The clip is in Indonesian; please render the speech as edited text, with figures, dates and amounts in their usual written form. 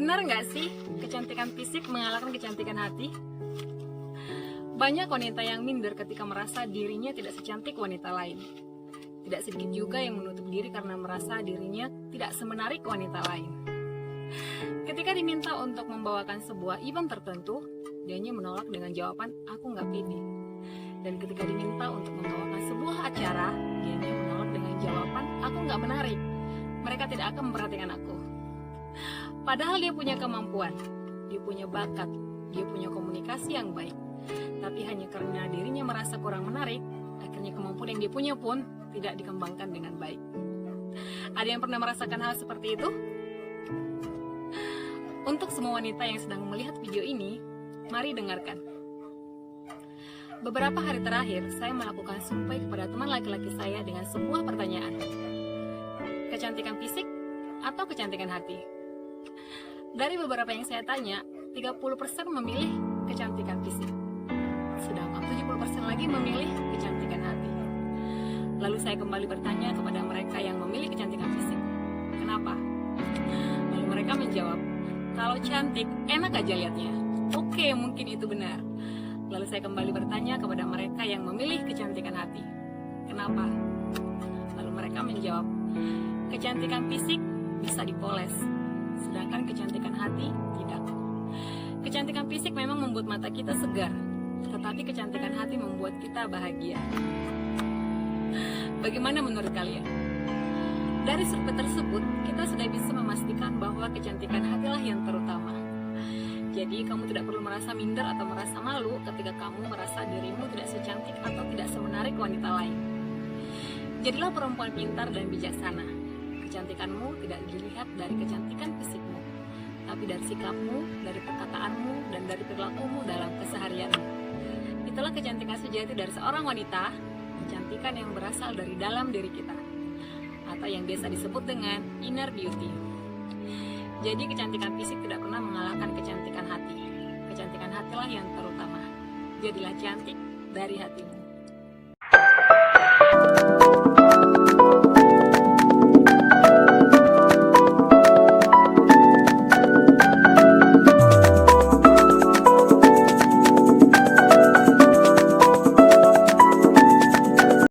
Benar nggak sih kecantikan fisik mengalahkan kecantikan hati? Banyak wanita yang minder ketika merasa dirinya tidak secantik wanita lain. Tidak sedikit juga yang menutup diri karena merasa dirinya tidak semenarik wanita lain. Ketika diminta untuk membawakan sebuah event tertentu, dianya menolak dengan jawaban, aku nggak pede. Dan ketika diminta untuk membawakan sebuah acara, dianya menolak dengan jawaban, aku nggak menarik. Mereka tidak akan memperhatikan aku. Padahal dia punya kemampuan, dia punya bakat, dia punya komunikasi yang baik. Tapi hanya karena dirinya merasa kurang menarik, akhirnya kemampuan yang dia punya pun tidak dikembangkan dengan baik. Ada yang pernah merasakan hal seperti itu? Untuk semua wanita yang sedang melihat video ini, mari dengarkan. Beberapa hari terakhir, saya melakukan survei kepada teman laki-laki saya dengan sebuah pertanyaan. Kecantikan fisik atau kecantikan hati? Dari beberapa yang saya tanya, 30% memilih kecantikan fisik. Sedangkan 70% lagi memilih kecantikan hati. Lalu saya kembali bertanya kepada mereka yang memilih kecantikan fisik. Kenapa? Lalu mereka menjawab, kalau cantik, enak aja lihatnya. Oke, mungkin itu benar. Lalu saya kembali bertanya kepada mereka yang memilih kecantikan hati. Kenapa? Lalu mereka menjawab, kecantikan fisik bisa dipoles, sedangkan kecantikan hati tidak. Kecantikan fisik memang membuat mata kita segar, tetapi kecantikan hati membuat kita bahagia. Bagaimana menurut kalian? Dari survei tersebut, kita sudah bisa memastikan bahwa kecantikan hatilah yang terutama. Jadi, kamu tidak perlu merasa minder atau merasa malu ketika kamu merasa dirimu tidak secantik atau tidak semenarik wanita lain. Jadilah perempuan pintar dan bijaksana. Kecantikanmu tidak dilihat dari kecantikan fisikmu, tapi dari sikapmu, dari perkataanmu, dan dari perilakumu dalam keseharianmu. Itulah kecantikan sejati dari seorang wanita, kecantikan yang berasal dari dalam diri kita, atau yang biasa disebut dengan inner beauty. Jadi kecantikan fisik tidak pernah mengalahkan kecantikan hati. Kecantikan hatilah yang terutama. Jadilah cantik dari hatimu.